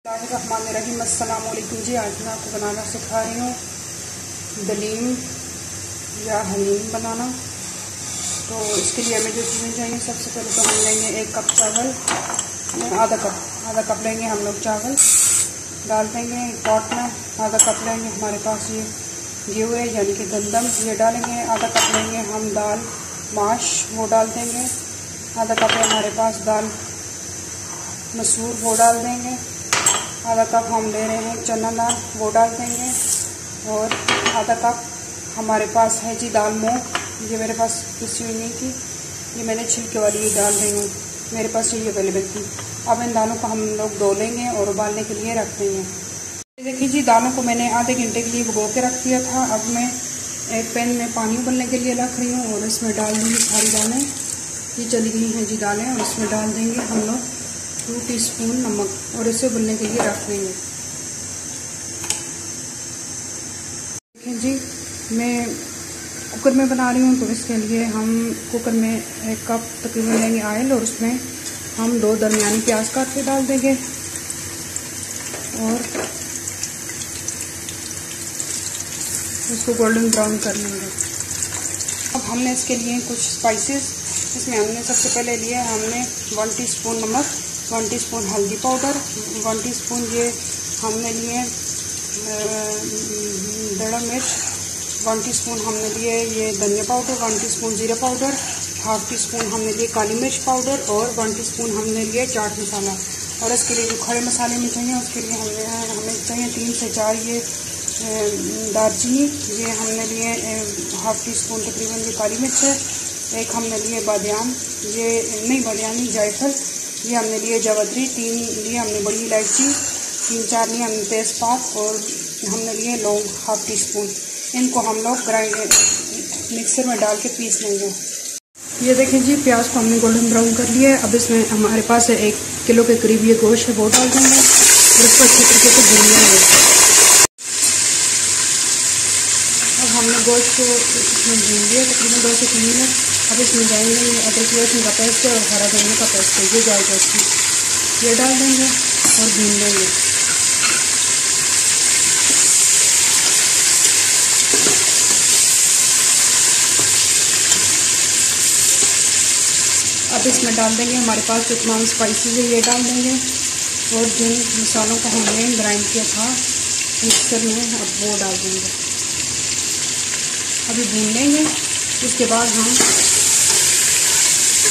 बिस्मिल्लाहिर्रहमानिर्रहीम। अस्सलाम वालेकुम जी। आज मैं आपको बनाना सिखा रही हूँ दलीम या हलीम बनाना। तो इसके लिए हमें जो चीज़ें चाहिए, सबसे पहले तो हम लेंगे 1 कप चावल, आधा कप लेंगे हम लोग चावल, डाल देंगे पॉट में। आधा कप लेंगे हमारे पास ये गेहूँ यानी कि गंदम, ये डालेंगे। आधा कप लेंगे हम दाल माश, वो डाल देंगे। आधा कप है हमारे पास दाल मसूर, वो डाल देंगे। आधा कप हम ले रहे हैं चना दाल, वो डाल देंगे। और आधा कप हमारे पास है जी दाल मूंग, ये मेरे पास पिसी हुई नहीं थी, ये मैंने छिलके वाली ही डाल रही हूँ, मेरे पास ये अवेलेबल थी। अब इन दालों को हम लोग धो लेंगे और उबालने के लिए रख देंगे। देखिए जी, दालों को मैंने आधे घंटे के लिए भिगो के रख दिया था। अब मैं एक पैन में पानी उबलने के लिए रख रही हूँ और इसमें डाल दूँगी सारी दालें। ये चली गई हैं जी दालें, और इसमें डाल देंगे हम लोग 2 टीस्पून नमक और इसे उबलने के लिए रख देंगे। देखिए जी, मैं कुकर में बना रही हूँ, तो इसके लिए हम कुकर में 1 कप तकरीबन लेंगे ऑयल, और उसमें हम 2 दरमियानी प्याज काट के डाल देंगे और इसको गोल्डन ब्राउन कर लेंगे। अब हमने इसके लिए कुछ स्पाइसेस, इसमें हमने सबसे पहले लिया हमने 1 टीस्पून नमक, 1 टीस्पून हल्दी पाउडर, 1 टीस्पून ये हमने लिए दड़ा मिर्च, 1 टीस्पून हमने लिए ये धनिया पाउडर, 1 टीस्पून जीरा पाउडर, 1/2 टीस्पून हमने लिए काली मिर्च पाउडर और 1 टीस्पून हमने लिए चाट मसाला। और इसके लिए जो खड़े मसाले में चाहिए, उसके लिए हमें चाहिए 3 से 4 ये दालचीनी, ये हमने लिए 1/2 टीस्पून तकरीबन ये काली मिर्च है। एक हमने लिए बादाम, ये नहीं बादामी जायफल, ये हमने लिए जावित्री, 3 लिए हमने बड़ी इलायची, 3-4 लिए हमने तेज़पात, और हमने लिए लौंग 1/2 टीस्पून। इनको हम लोग मिक्सर में डाल के पीस लेंगे। ये देखें जी, प्याज को हमने गोल्डन ब्राउन कर लिया है। अब इसमें हमारे पास 1 किलो के करीब ये गोश्त है, वो डाल देंगे और इसको अच्छे तरीके से भून लेंगे। अब हमने गोश्त को इसमें भून लिया तकरीबन 2 से 3 मिनट। अब इसमें जाएंगे अदरक लहसुन का पेस्ट है और हरा धनिया का पेस्ट है, ये जाएगा इसमें, ये डाल देंगे और भून लेंगे। अब इसमें डाल देंगे हमारे पास जो तमाम स्पाइसेस है, ये डाल देंगे, और जिन मसालों को हमने ग्राइंड किया था मिक्सर में, अब वो डाल देंगे। अभी भून लेंगे। इसके बाद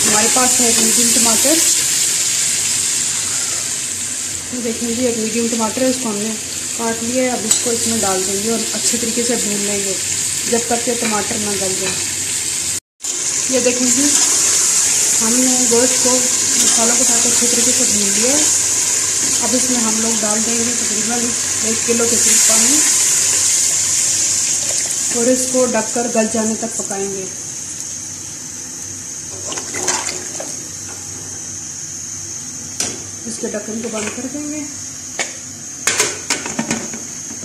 हमारे पास है 1 मीडियम टमाटर, तो देखें जी 1 मीडियम टमाटर है, इसको हमने काट लिया है। अब इसको इसमें डाल देंगे और अच्छे तरीके से भून लेंगे जब तक के टमाटर ना गल जाए। ये देखें जी, हमने गोश्त को मसालों के साथ अच्छे तरीके से भून लिया। अब इसमें हम लोग डाल देंगे तकरीबन 1 किलो के करीब पानी, और इसको ढककर गल जाने तक पकाएंगे। इसके ढक्कन को बंद कर देंगे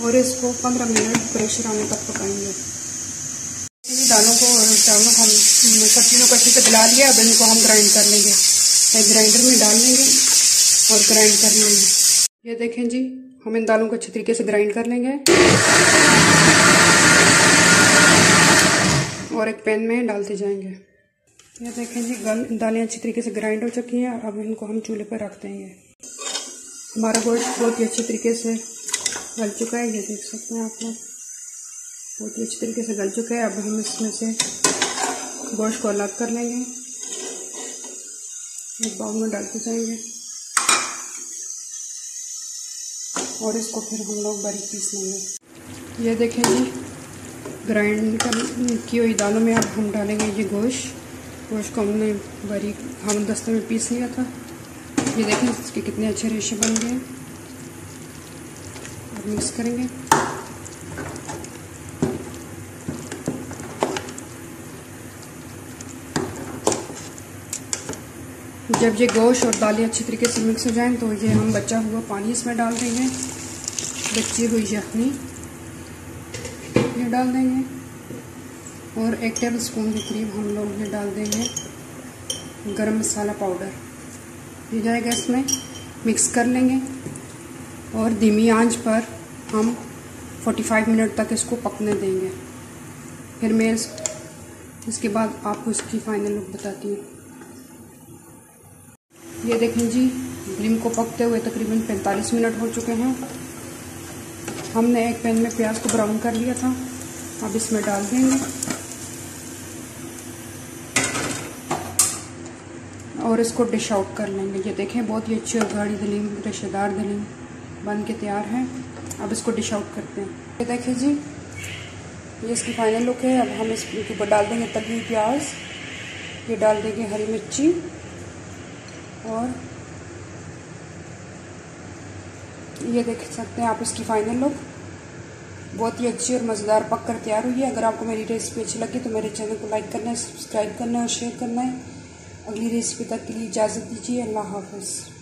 और इसको 15 मिनट प्रेशर आने तक पकाएंगे। दालों को और चावलों को हम सब्जियों को अच्छे से गला लिया। अब इनको हम ग्राइंड कर लेंगे, एक ग्राइंडर में डाल लेंगे और ग्राइंड कर लेंगे। ये देखें जी, हम इन दालों को अच्छे तरीके से ग्राइंड कर लेंगे और एक पैन में डालते जाएंगे। ये देखें जी, दालें अच्छी तरीके से ग्राइंड हो चुकी हैं। अब इनको हम चूल्हे पर रख देंगे। हमारा गोश्त बहुत ही अच्छे तरीके से गल चुका है, ये देख सकते हैं आप लोग, बहुत ही अच्छी तरीके से गल चुका है। अब हम इसमें से गोश्त को अलग कर लेंगे, एक बाउल में डालते जाएंगे और इसको फिर हम लोग बारीक पीस लेंगे। ये देखें जी, ग्राइंड की हुई दालों में अब हम डालेंगे ये गोश्त को हमने बारीक हमदस्ते में पीस लिया था। ये देखें इसके कितने अच्छे रेशे बन गए। अब मिक्स करेंगे। जब ये गोश्त और दालें अच्छी तरीके से मिक्स हो जाएं, तो ये हम बचा हुआ पानी इसमें डाल देंगे, बची हुई यखनी ये डाल देंगे, और 1 टेबल स्पून के करीब हम लोग ये डाल देंगे गरम मसाला पाउडर। ये जाएगा इसमें, मिक्स कर लेंगे और धीमी आंच पर हम 45 मिनट तक इसको पकने देंगे। फिर मैं इसके बाद आपको इसकी फाइनल लुक बताती हूँ। ये देखें जी, दलीम को पकते हुए तकरीबन 45 मिनट हो चुके हैं। हमने एक पैन में प्याज को ब्राउन कर लिया था, अब इसमें डाल देंगे और इसको डिश आउट कर लेंगे। ये देखें, बहुत ही अच्छी और गाढ़ी दलीम, रेशेदार दलीम बन के तैयार है। अब इसको डिश आउट करते हैं। ये देखिए जी, ये इसकी फाइनल लुक है। अब हम इसके ऊपर डाल देंगे तली हुई प्याज, ये डाल देंगे हरी मिर्ची और ये देख सकते हैं आप इसकी फाइनल लुक। बहुत ही अच्छी और मज़ेदार पक कर तैयार हुई है। अगर आपको मेरी रेसिपी अच्छी लगी तो मेरे चैनल को लाइक करना है, सब्सक्राइब करना है और शेयर करना है। अगली रेसिपी तक के लिए इजाज़त दीजिए। अल्लाह हाफ़िज़।